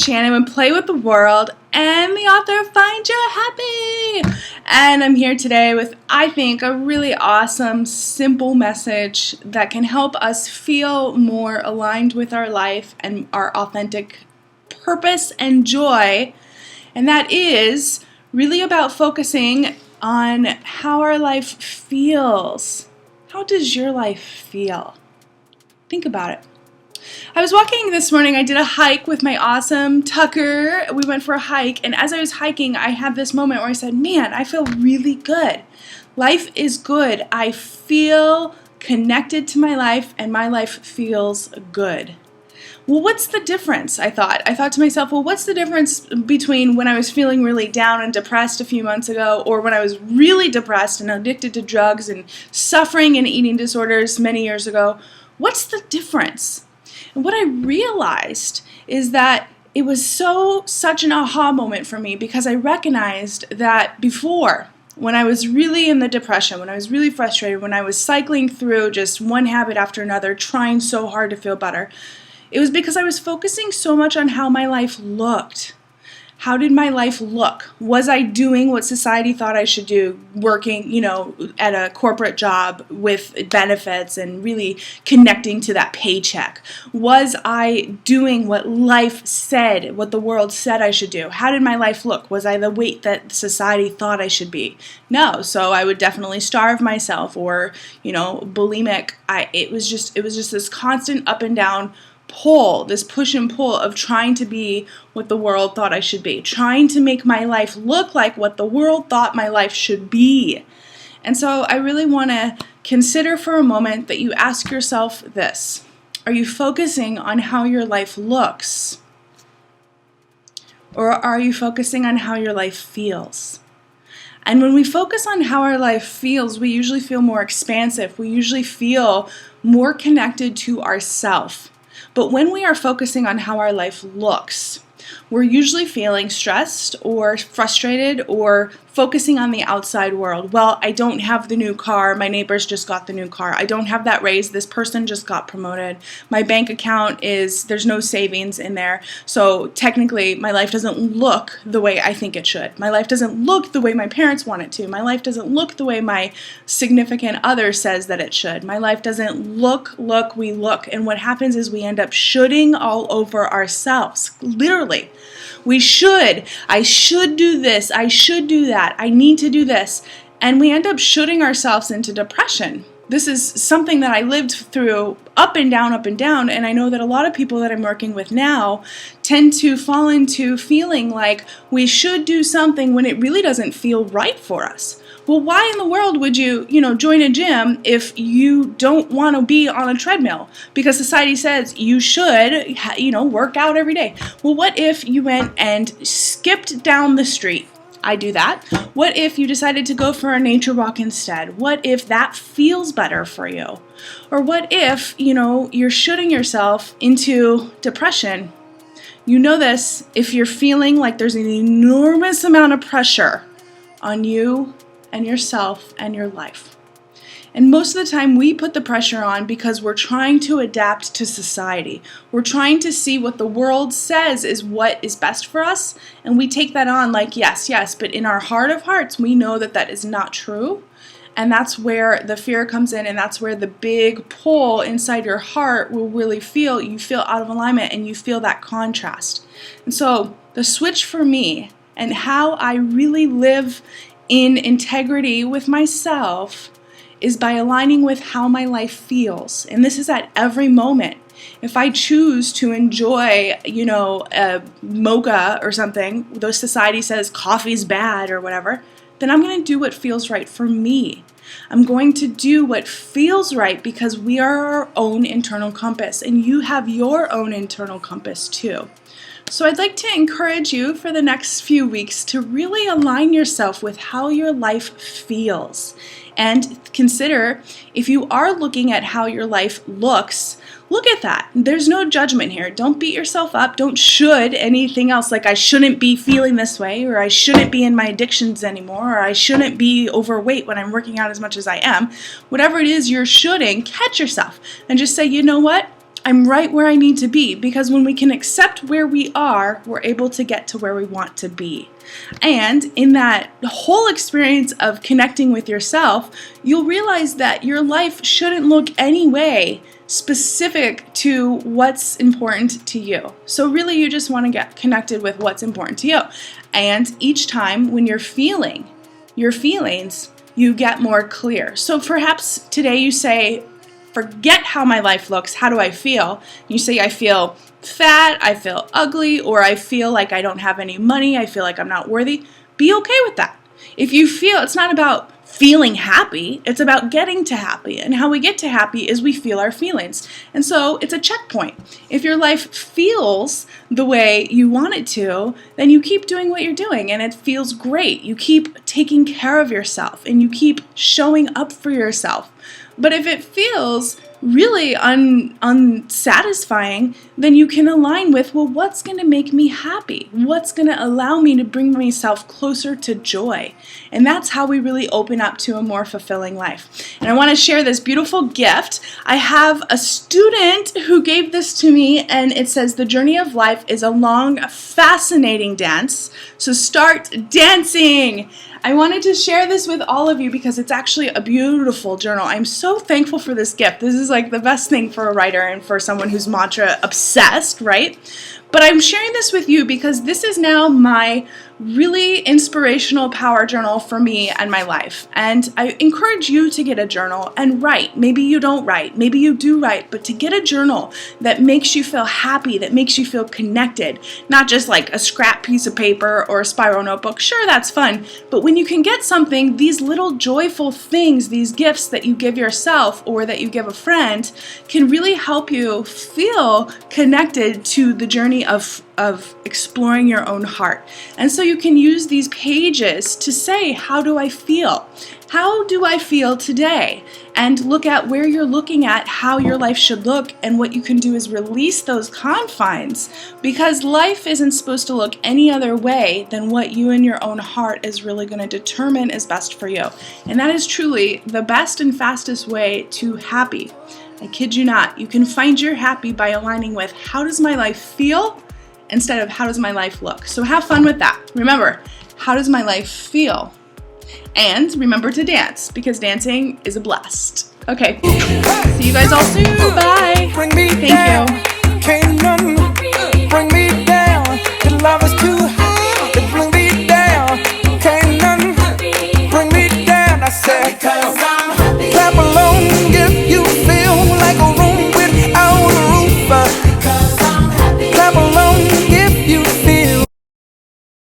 Shannon with Play with the World and the author of Find Your Happy. And I'm here today with, I think, a really awesome, simple message that can help us feel more aligned with our life and our authentic purpose and joy. And that is really about focusing on how our life feels. How does your life feel? Think about it. I was walking this morning. I did a hike with my awesome Tucker. We went for a hike, and as I was hiking, I had this moment where I said, man, I feel really good. Life is good. I feel connected to my life, and my life feels good. Well, what's the difference? I thought to myself, well, what's the difference between when I was feeling really down and depressed a few months ago, or when I was really depressed and addicted to drugs and suffering and eating disorders many years ago? What's the difference? And what I realized is that it was such an aha moment for me, because I recognized that before, when I was really in the depression, when I was really frustrated, when I was cycling through just one habit after another, trying so hard to feel better, it was because I was focusing so much on how my life looked. How did my life look? Was I doing what society thought I should do, working, at a corporate job with benefits and really connecting to that paycheck? Was I doing what life said, what the world said I should do? How did my life look? Was I the weight that society thought I should be? No, so I would definitely starve myself or, bulimic. It was just this constant up and down pull, this push and pull of trying to be what the world thought I should be, trying to make my life look like what the world thought my life should be. And so I really want to consider for a moment that you ask yourself this: are you focusing on how your life looks? Or are you focusing on how your life feels? And when we focus on how our life feels, we usually feel more expansive. We usually feel more connected to ourself. But when we are focusing on how our life looks, we're usually feeling stressed or frustrated or focusing on the outside world. Well, I don't have the new car. My neighbors just got the new car. I don't have that raise. This person just got promoted. My bank account there's no savings in there. So technically, my life doesn't look the way I think it should. My life doesn't look the way my parents want it to. My life doesn't look the way my significant other says that it should. My life doesn't look. And what happens is we end up shoulding all over ourselves. Literally. I should do this, I should do that, I need to do this. And we end up shooting ourselves into depression. This is something that I lived through up and down, and I know that a lot of people that I'm working with now tend to fall into feeling like we should do something when it really doesn't feel right for us. Well, why in the world would you, join a gym if you don't want to be on a treadmill? Because society says you should, work out every day. Well, what if you went and skipped down the street? I do that. What if you decided to go for a nature walk instead? What if that feels better for you? Or what if, you're shooting yourself into depression? You know this if you're feeling like there's an enormous amount of pressure on you and yourself and your life. And most of the time we put the pressure on because we're trying to adapt to society. We're trying to see what the world says is what is best for us, and we take that on like, yes, but in our heart of hearts, we know that that is not true. And that's where the fear comes in, and that's where the big pull inside your heart will really feel. You feel out of alignment, and you feel that contrast. And so the switch for me and how I really live in integrity with myself is by aligning with how my life feels. And this is at every moment. If I choose to enjoy, a mocha or something, though society says coffee's bad or whatever, then I'm going to do what feels right for me. I'm going to do what feels right because we are our own internal compass, and you have your own internal compass too. So I'd like to encourage you for the next few weeks to really align yourself with how your life feels. And consider, if you are looking at how your life looks, look at that. There's no judgment here. Don't beat yourself up. Don't should anything else, like I shouldn't be feeling this way, or I shouldn't be in my addictions anymore, or I shouldn't be overweight when I'm working out as much as I am. Whatever it is you're shoulding, catch yourself and just say, you know what? I'm right where I need to be, because when we can accept where we are, we're able to get to where we want to be. And in that whole experience of connecting with yourself, you'll realize that your life shouldn't look any way specific to what's important to you. So really, you just want to get connected with what's important to you. And each time when you're feeling your feelings, you get more clear. So perhaps today you say, forget how my life looks, how do I feel? You say, I feel fat, I feel ugly, or I feel like I don't have any money, I feel like I'm not worthy. Be okay with that. If you feel, it's not about feeling happy, it's about getting to happy. And how we get to happy is we feel our feelings. And so it's a checkpoint. If your life feels the way you want it to, then you keep doing what you're doing and it feels great. You keep taking care of yourself and you keep showing up for yourself. But if it feels really unsatisfying, then you can align with, well, what's going to make me happy? What's going to allow me to bring myself closer to joy? And that's how we really open up to a more fulfilling life. And I want to share this beautiful gift. I have a student who gave this to me, and it says, the journey of life is a long, fascinating dance. So start dancing. I wanted to share this with all of you because it's actually a beautiful journal. I'm so thankful for this gift. This is like the best thing for a writer and for someone who's mantra obsessed, right? But I'm sharing this with you because this is now my really inspirational power journal for me and my life. And I encourage you to get a journal and write. Maybe you don't write, maybe you do write, but to get a journal that makes you feel happy, that makes you feel connected, not just like a scrap piece of paper or a spiral notebook. Sure, that's fun, but when you can get something, these little joyful things, these gifts that you give yourself or that you give a friend can really help you feel connected to the journey of exploring your own heart. And so you can use these pages to say, how do I feel? How do I feel today? And look at where you're looking at how your life should look, and what you can do is release those confines, because life isn't supposed to look any other way than what you in your own heart is really going to determine is best for you. And that is truly the best and fastest way to happy. I kid you not. You can find your happy by aligning with, how does my life feel instead of how does my life look? So have fun with that. Remember, how does my life feel? And remember to dance, because dancing is a blast. Okay, see you guys all soon. Bye. Thank you. Can't none bring me down. The love is too high to bring me down. Can't none bring me down. I said,